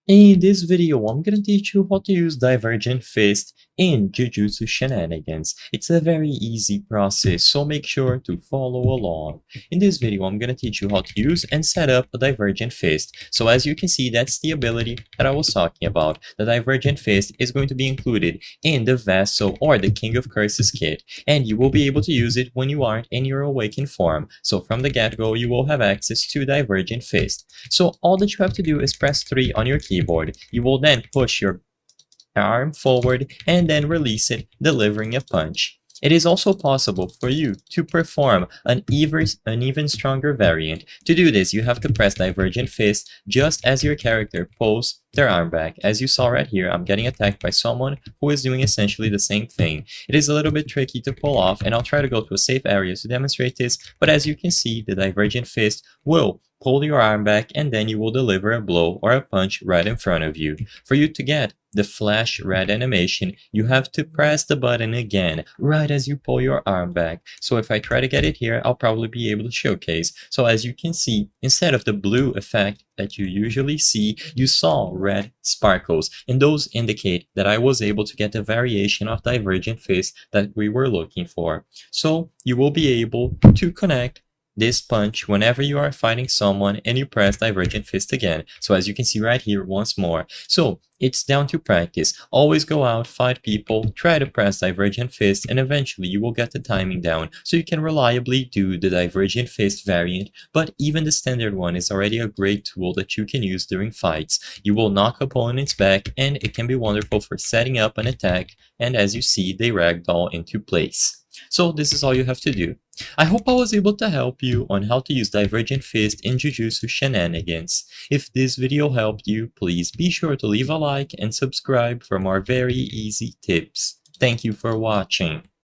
In this video, I'm gonna teach you how to use Divergent Fist in Jujutsu Shenanigans. It's a very easy process, so make sure to follow along. In this video, I'm gonna teach you how to use and set up a Divergent Fist. So as you can see, that's the ability that I was talking about. The Divergent Fist is going to be included in the Vassal or the King of Curses kit, and you will be able to use it when you aren't in your awakened form. So from the get-go, you will have access to Divergent Fist. So all that you have to do is press 3 on your keyboard. You will then push your arm forward and then release it, delivering a punch. It is also possible for you to perform an even stronger variant. To do this, you have to press Divergent Fist just as your character pulls their arm back. As you saw right here, I'm getting attacked by someone who is doing essentially the same thing. It is a little bit tricky to pull off, and I'll try to go to a safe area to demonstrate this, but as you can see, the Divergent Fist will pull your arm back and then you will deliver a blow or a punch right in front of you. For you to get the flash red animation, you have to press the button again right as you pull your arm back. So if I try to get it here, I'll probably be able to showcase. So as you can see, instead of the blue effect that you usually see, you saw red sparkles, and those indicate that I was able to get the variation of Divergent Fist that we were looking for. So you will be able to connect this punch whenever you are fighting someone and you press Divergent Fist again. So as you can see right here once more. So it's down to practice. Always go out, fight people, try to press Divergent Fist, and eventually you will get the timing down so you can reliably do the Divergent Fist variant. But even the standard one is already a great tool that you can use during fights. You will knock opponents back and it can be wonderful for setting up an attack, and as you see, they ragdoll into place. So this is all you have to do. I hope I was able to help you on how to use Divergent Fist in Jujutsu Shenanigans. If this video helped you, please be sure to leave a like and subscribe for more very easy tips. Thank you for watching.